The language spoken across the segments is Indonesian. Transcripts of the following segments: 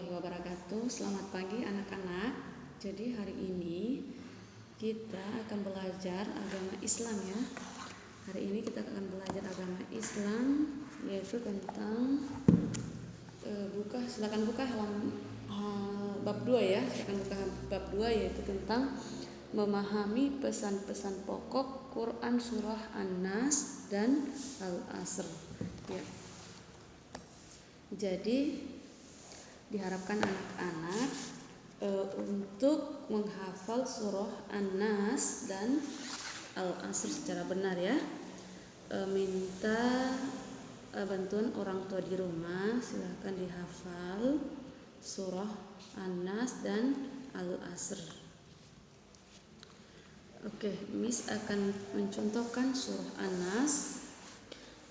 warahmatullahi wabarakatuh. Selamat pagi anak-anak. Jadi hari ini kita akan belajar agama Islam ya. Hari ini kita akan belajar agama Islam, yaitu tentang silakan buka bab 2 ya. Silakan buka bab 2 yaitu tentang memahami pesan-pesan pokok Quran surah An-Nas dan Al-Asr ya. Jadi diharapkan anak-anak untuk menghafal surah An-Nas dan Al-Asr secara benar ya. Minta bantuan orang tua di rumah, silakan dihafal surah An-Nas dan Al-Asr. Oke, Miss akan mencontohkan surah An-Nas.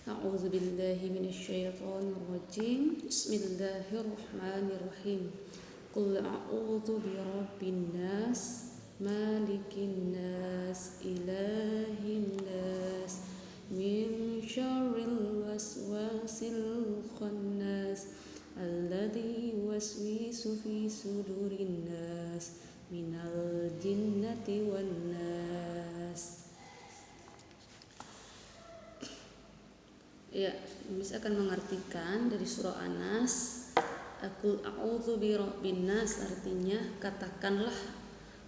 A'udzu billahi minasyaitonir rajim. Bismillahirrahmanirrahim. Qul a'udzu birabbin nas, malikin nas, ilahin nas, min syarril waswasil khannas, alladzi yuwaswisu fi sudurin nas, minal jinnati wan nas. Ya, Miss akan mengartikan dari surah An-Nas. Qul a'udzu birabbin nas artinya katakanlah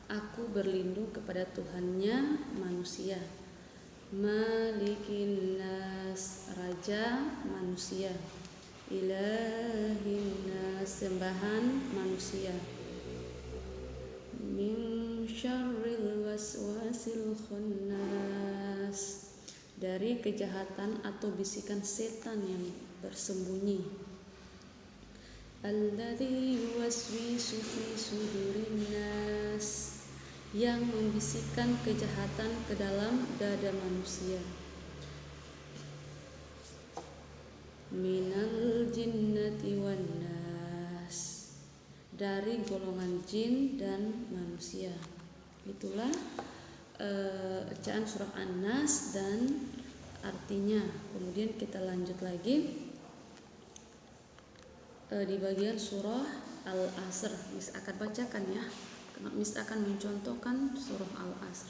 aku berlindung kepada Tuhannya manusia. Malikin nas, raja manusia. Ilahin nas, sembahan manusia. Min syarril waswasil khannas, dari kejahatan atau bisikan setan yang bersembunyi. Alladzi yuwaswisu fi sudurin nas, yang membisikkan kejahatan ke dalam dada manusia. Minal jinnati wan nas, dari golongan jin dan manusia. Itulah bacaan surah An-Nas dan artinya. Kemudian kita lanjut lagi di bagian surah Al-Asr. Miss akan bacakan ya. Miss akan mencontohkan surah Al-Asr.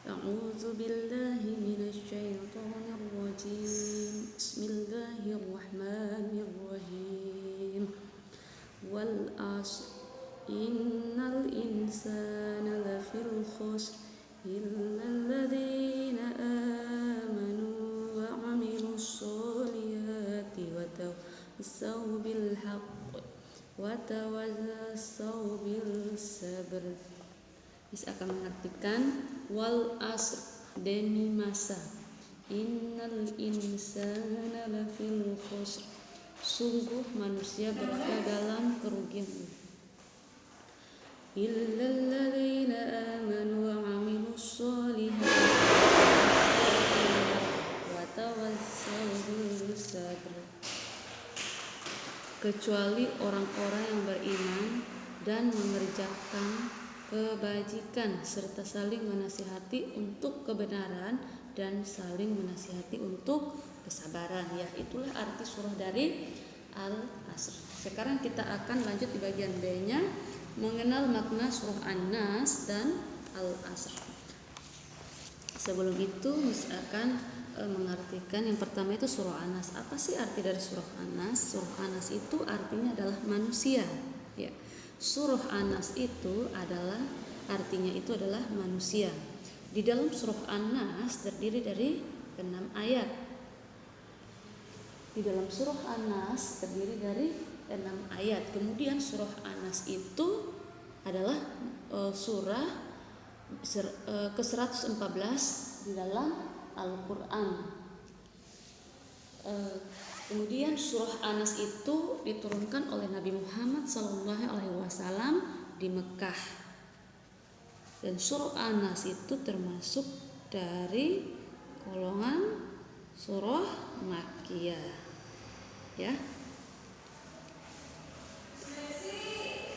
A'udzu billahi minasyaitonir rajim. Bismillahirrahmanirrahim. Wal 'asr innal insana lafil khusr illalladzina amanu wa 'amilus solihati wa tawassaw bil haqq wa tawassaw bil sabr. Bisa akan mengartikan wal asr, demi masa, innal insana lafil khusr, sungguh manusia berada dalam kerugian, illalladzina amanu wa 'amilus solihati wa tawassaw bil sabr, kecuali orang-orang yang beriman dan mengerjakan kebajikan serta saling menasihati untuk kebenaran dan saling menasihati untuk kesabaran ya. Itulah arti surah dari Al-Asr. Sekarang kita akan lanjut di bagian B-nya, mengenal makna surah An-Nas dan Al-Asr. Sebelum itu Miss akan mengartikan yang pertama itu surah An-Nas. Apa sih arti dari surah An-Nas? Surah An-Nas itu artinya adalah manusia ya. Surah An-Nas itu artinya adalah manusia. Di dalam surah An-Nas terdiri dari 6 ayat. Di dalam surah An-Nas terdiri dari 6 ayat. Kemudian surah An-Nas itu adalah surah ke-114 di dalam Al-Quran. Kemudian surah An-Nas itu diturunkan oleh Nabi Muhammad SAW di Mekah. Dan surah An-Nas itu termasuk dari golongan surah Makkiyah. Ya.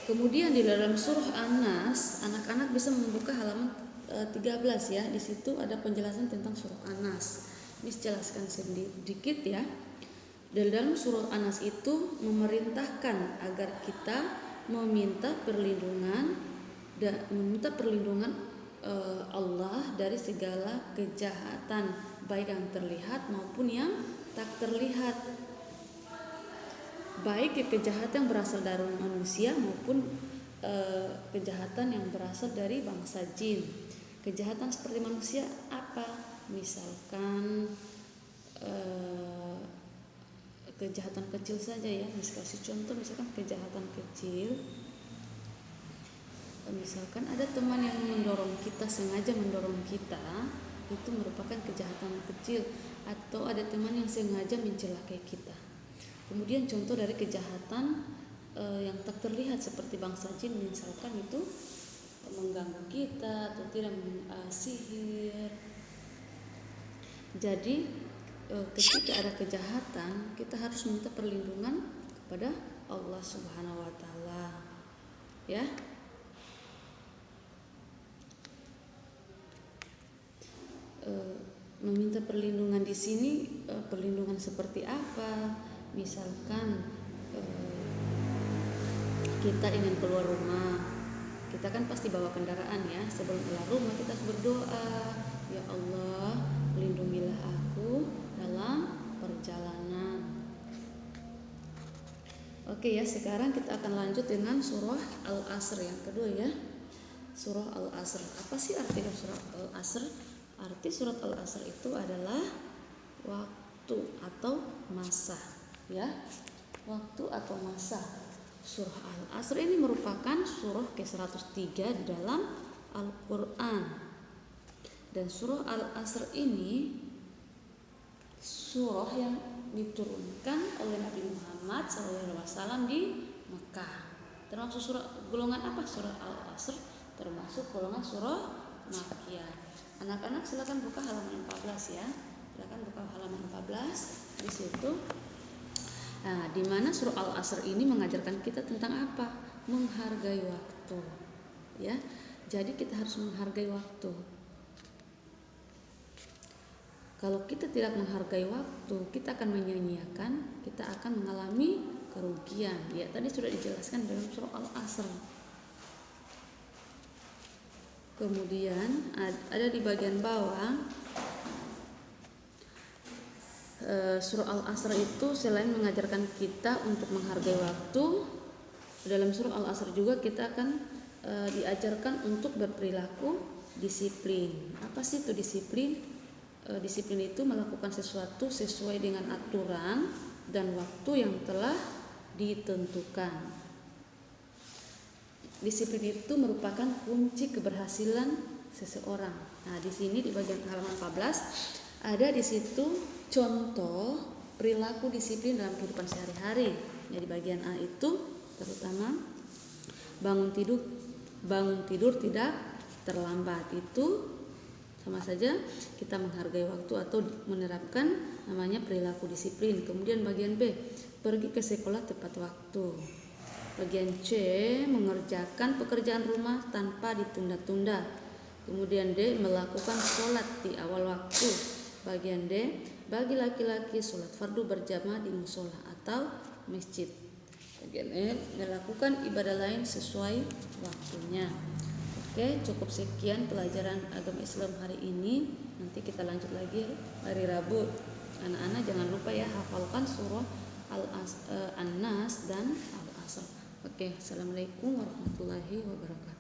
Kemudian di dalam surah An-Nas, anak-anak bisa membuka halaman 13 ya. Di situ ada penjelasan tentang surah An-Nas. Miss jelaskan sedikit ya. Dalam surah An-Nas itu memerintahkan agar kita meminta perlindungan Allah dari segala kejahatan, baik yang terlihat maupun yang tak terlihat, baik kejahatan yang berasal dari manusia maupun kejahatan yang berasal dari bangsa jin. Kejahatan seperti manusia apa? Misalkan kejahatan kecil saja ya, kasih contoh, misalkan kejahatan kecil, misalkan ada teman yang sengaja mendorong kita, itu merupakan kejahatan kecil. Atau ada teman yang sengaja mencelakai kita. Kemudian contoh dari kejahatan yang tak terlihat seperti bangsa jin, misalkan itu mengganggu kita atau tidak, sihir. Jadi ketika ada kejahatan, kita harus minta perlindungan kepada Allah Subhanahu wa taala. Ya. Meminta perlindungan di sini, perlindungan seperti apa? Misalkan kita ingin keluar rumah, kita kan pasti bawa kendaraan ya. Sebelum keluar rumah kita harus berdoa, ya Allah, lindungilah aku dalam perjalanan. Oke ya, sekarang kita akan lanjut dengan surah Al-Asr yang kedua ya. Surah Al-Asr. Apa sih arti surah Al-Asr? Arti surat Al-Asr itu adalah waktu atau masa ya. Waktu atau masa. Surah Al-Asr ini merupakan surah ke-103 di dalam Al-Quran. Dan surah Al-Asr ini surah yang diturunkan oleh Nabi Muhammad SAW di Mekah. Termasuk surah golongan apa surah Al-Asr? Termasuk golongan surah Makkiyah. Anak-anak silakan buka halaman 14 ya. Silakan buka halaman 14 di situ. Nah, di mana surah Al-Asr ini mengajarkan kita tentang apa? Menghargai waktu. Ya. Jadi kita harus menghargai waktu. Kalau kita tidak menghargai waktu, kita akan menyia-nyiakan, kita akan mengalami kerugian. Ya, tadi sudah dijelaskan dalam surah Al-Asr. Kemudian ada di bagian bawah surah Al-Asr itu selain mengajarkan kita untuk menghargai waktu, dalam surah Al-Asr juga kita akan diajarkan untuk berperilaku disiplin. Apa sih itu disiplin? Disiplin itu melakukan sesuatu sesuai dengan aturan dan waktu yang telah ditentukan. Disiplin itu merupakan kunci keberhasilan seseorang. Nah, di sini di bagian halaman 14 ada di situ contoh perilaku disiplin dalam kehidupan sehari-hari. Ya, di bagian A itu terutama bangun tidur tidak terlambat. Itu sama saja kita menghargai waktu atau menerapkan namanya perilaku disiplin. Kemudian bagian B, pergi ke sekolah tepat waktu. Bagian C, mengerjakan pekerjaan rumah tanpa ditunda-tunda. Kemudian D, melakukan sholat di awal waktu. Bagian D, bagi laki-laki sholat fardu berjamaah di musola atau masjid. Bagian E, melakukan ibadah lain sesuai waktunya. Oke, cukup sekian pelajaran agama Islam hari ini. Nanti kita lanjut lagi hari Rabu. Anak-anak jangan lupa ya, hafalkan surah An-Nas dan Al-Asr. Oke, assalamualaikum warahmatullahi wabarakatuh.